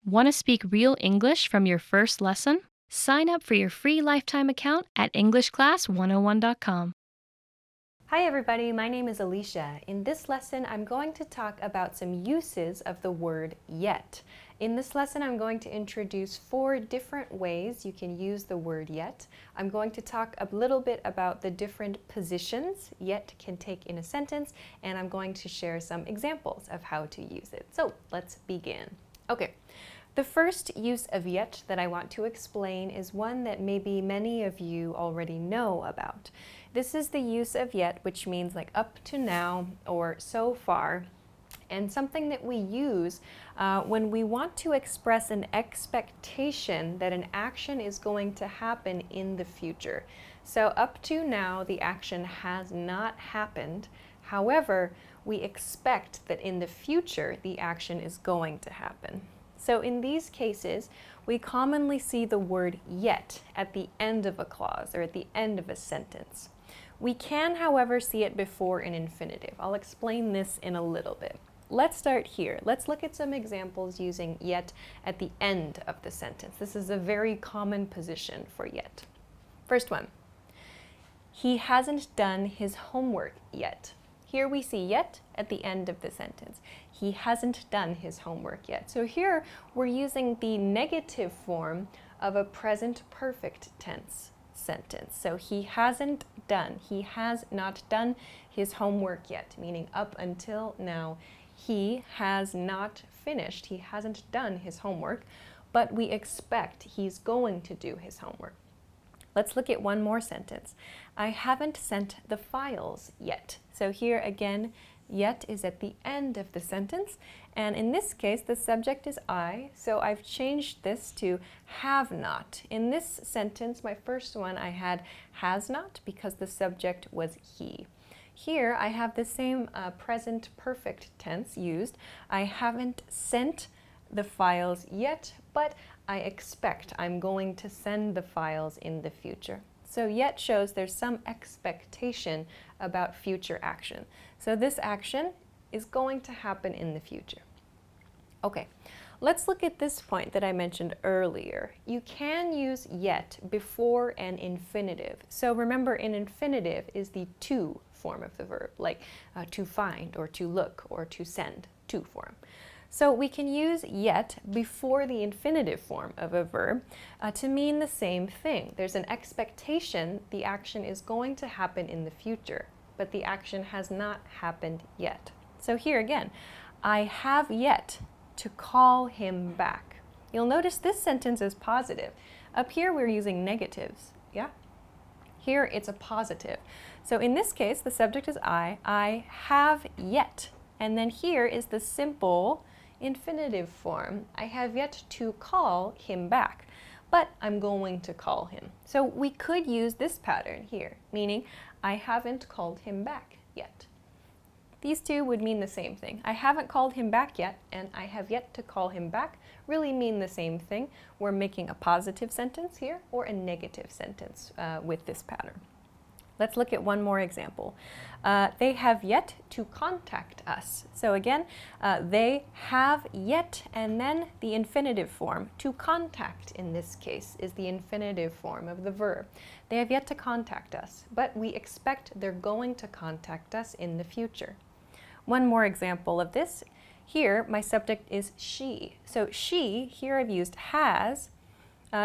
Want to speak real English from your first lesson? Sign up for your free lifetime account at EnglishClass101.com. Hi everybody, my name is Alicia. In this lesson, I'm going to talk about some uses of the word yet. In this lesson, I'm going to introduce 4 different ways you can use the word yet. I'm going to talk a little bit about the different positions yet can take in a sentence, and I'm going to share some examples of how to use it. So let's begin. Okay. The first use of yet that I want to explain is one that maybe many of you already know about. This is the use of yet, which means like up to now or so far, and something that we use when we want to express an expectation that an action is going to happen in the future. So up to now, the action has not happened. However, we expect that in the future, the action is going to happen. So in these cases, we commonly see the word yet at the end of a clause or at the end of a sentence. We can, however, see it before an infinitive. I'll explain this in a little bit. Let's start here. Let's look at some examples using yet at the end of the sentence. This is a very common position for yet. First one, he hasn't done his homework yet. Here we see yet at the end of the sentence. He hasn't done his homework yet. So here we're using the negative form of a present perfect tense sentence. So he hasn't done, he has not done his homework yet, meaning up until now, he has not finished, he hasn't done his homework, but we expect he's going to do his homework. Let's look at one more sentence. I haven't sent the files yet. So here again, yet is at the end of the sentence. And in this case, the subject is I. So I've changed this to have not. In this sentence, my first one, I had has not because the subject was he. Here I have the same present perfect tense used. I haven't sent the files yet, but I expect I'm going to send the files in the future. So yet shows there's some expectation about future action. So this action is going to happen in the future. Okay, let's look at this point that I mentioned earlier. You can use yet before an infinitive. So remember, an infinitive is the to form of the verb, like to find or to look or to send, to form. So we can use yet before the infinitive form of a verb to mean the same thing. There's an expectation the action is going to happen in the future, but the action has not happened yet. So here again, I have yet to call him back. You'll notice this sentence is positive. Up here we're using negatives, yeah? Here it's a positive. So in this case, the subject is I have yet. And then here is the simple infinitive form. I have yet to call him back, but I'm going to call him. So we could use this pattern here, meaning I haven't called him back yet. These two would mean the same thing. I haven't called him back yet, and I have yet to call him back really mean the same thing. We're making a positive sentence here or a negative sentence with this pattern. Let's look at one more example. They have yet to contact us. So again, they have yet, and then the infinitive form. To contact, in this case, is the infinitive form of the verb. They have yet to contact us, but we expect they're going to contact us in the future. One more example of this. Here, my subject is she. So she, here I've used has.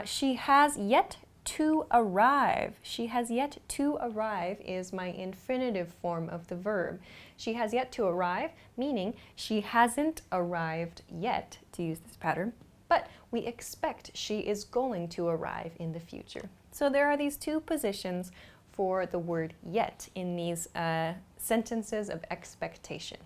She has yet to arrive. She has yet to arrive is my infinitive form of the verb. She has yet to arrive, meaning she hasn't arrived yet, to use this pattern, but we expect she is going to arrive in the future. So there are these two positions for the word yet in these sentences of expectation.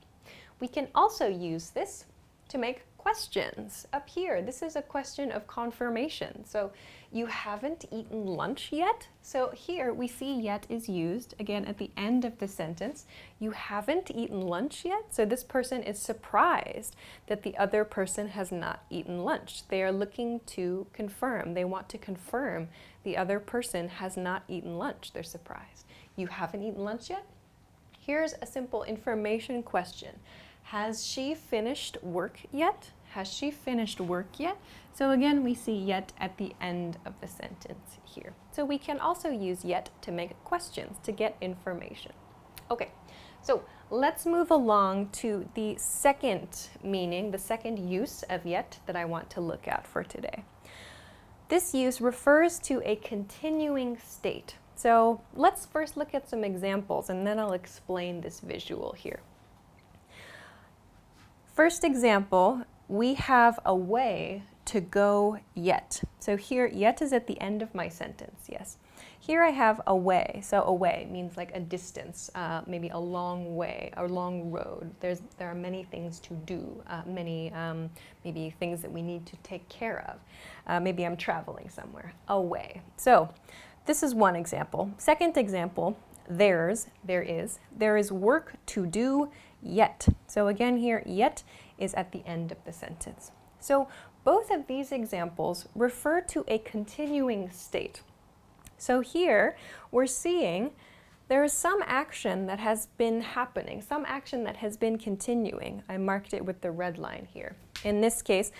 We can also use this to make questions. Up here, this is a question of confirmation. So you haven't eaten lunch yet? So here we see yet is used again at the end of the sentence. You haven't eaten lunch yet? So this person is surprised that the other person has not eaten lunch. They are looking to confirm. They want to confirm the other person has not eaten lunch. They're surprised. You haven't eaten lunch yet? Here's a simple information question. Has she finished work yet? Has she finished work yet? So again, we see yet at the end of the sentence here. So we can also use yet to make questions, to get information. Okay, so let's move along to the second meaning, the second use of yet that I want to look at for today. This use refers to a continuing state. So let's first look at some examples and then I'll explain this visual here. First example, we have a way to go yet. So here, yet is at the end of my sentence, yes. Here I have a way. So a way means like a distance, maybe a long way, a long road. There are many things to do, maybe things that we need to take care of. Maybe I'm traveling somewhere, a way. So this is one example. Second example, there is work to do yet. So again here, yet is at the end of the sentence. So both of these examples refer to a continuing state. So here we're seeing there is some action that has been happening, some action that has been continuing. I marked it with the red line here. In this case,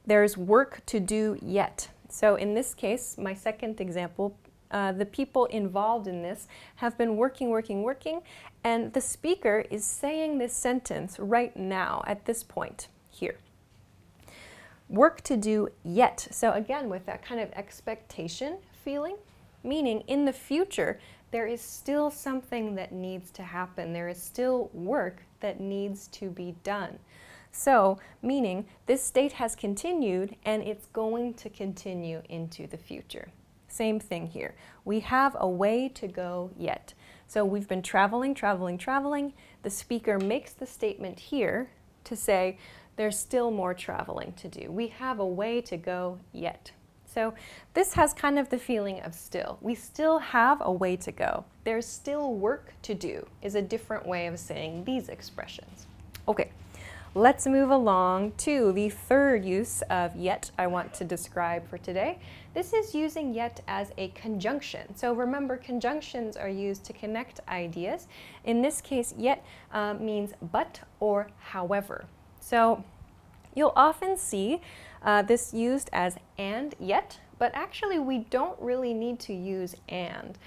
there's work to do yet. So in this case, my second example, the people involved in this have been working, and the speaker is saying this sentence right now at this point here. Work to do yet. So again, with that kind of expectation feeling, meaning in the future, there is still something that needs to happen. There is still work that needs to be done. So, meaning this state has continued and it's going to continue into the future. Same thing here. We have a way to go yet. So we've been traveling. The speaker makes the statement here to say there's still more traveling to do. We have a way to go yet. So this has kind of the feeling of still. We still have a way to go. There's still work to do is a different way of saying these expressions. Okay, let's move along to the third use of yet I want to describe for today. This is using yet as a conjunction. So remember, conjunctions are used to connect ideas. In this case, yet means but or however. So you'll often see this used as and yet, but actually we don't really need to use and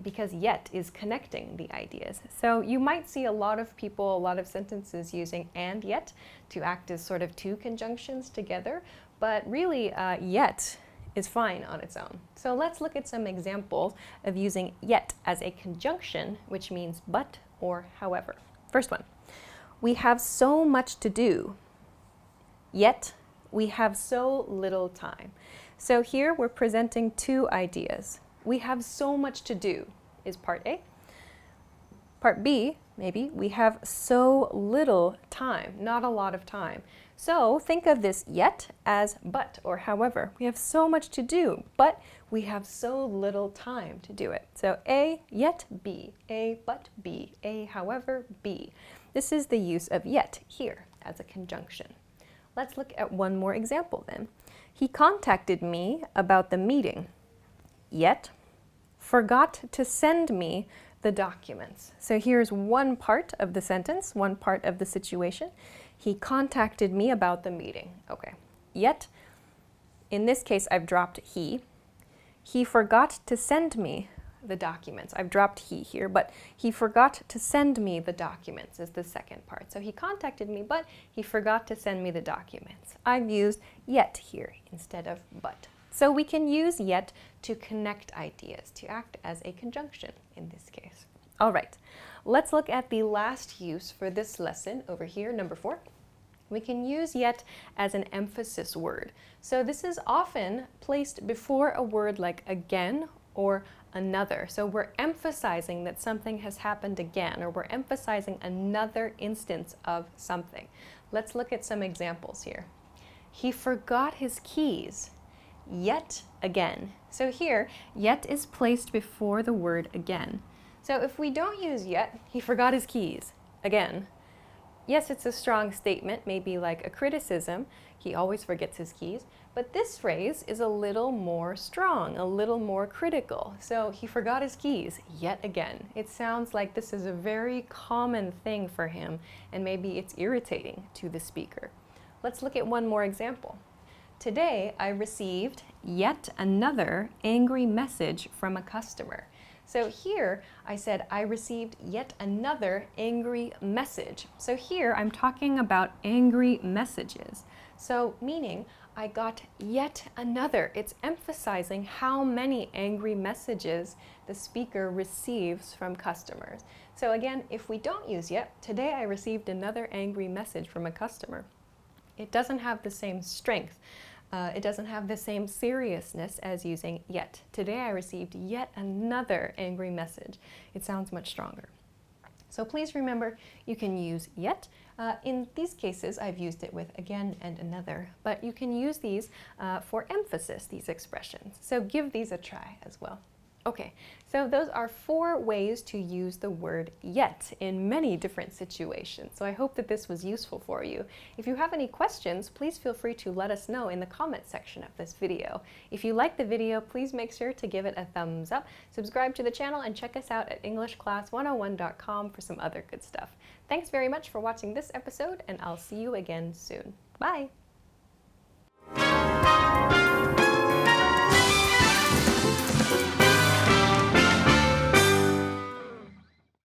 because yet is connecting the ideas. So you might see a lot of people, a lot of sentences using and yet to act as sort of two conjunctions together, but really yet is fine on its own. So let's look at some examples of using yet as a conjunction, which means but or however. First one, we have so much to do, yet we have so little time. So here we're presenting two ideas. We have so much to do is part A. Part B, maybe, we have so little time, not a lot of time. So think of this yet as but or however. We have so much to do, but we have so little time to do it. So A, yet B, A, but B, A, however, B. This is the use of yet here as a conjunction. Let's look at one more example then. He contacted me about the meeting, yet forgot to send me the documents. So here's one part of the sentence, one part of the situation. He contacted me about the meeting. Okay. Yet, in this case, I've dropped he. He forgot to send me the documents. I've dropped he here, but he forgot to send me the documents is the second part. So he contacted me, but he forgot to send me the documents. I've used yet here instead of but. So we can use yet to connect ideas, to act as a conjunction in this case. All right, let's look at the last use for this lesson over here, number 4. We can use yet as an emphasis word. So this is often placed before a word like again or another. So we're emphasizing that something has happened again, or we're emphasizing another instance of something. Let's look at some examples here. He forgot his keys yet again. So here, yet is placed before the word again. So if we don't use yet, he forgot his keys again. Yes, it's a strong statement, maybe like a criticism. He always forgets his keys. But this phrase is a little more strong, a little more critical. So he forgot his keys yet again. It sounds like this is a very common thing for him, and maybe it's irritating to the speaker. let's look at one more example. Today, I received yet another angry message from a customer. So here, I said I received yet another angry message. So here, I'm talking about angry messages. So meaning, I got yet another. It's emphasizing how many angry messages the speaker receives from customers. So again, if we don't use yet, today I received another angry message from a customer. It doesn't have the same strength. It doesn't have the same seriousness as using yet. Today I received yet another angry message. It sounds much stronger. So please remember, you can use yet. In these cases, I've used it with again and another, but you can use these for emphasis, these expressions. So give these a try as well. Okay, so those are 4 ways to use the word yet in many different situations. So I hope that this was useful for you. If you have any questions, please feel free to let us know in the comment section of this video. If you like the video, please make sure to give it a thumbs up, subscribe to the channel, and check us out at EnglishClass101.com for some other good stuff. Thanks very much for watching this episode, and I'll see you again soon. Bye!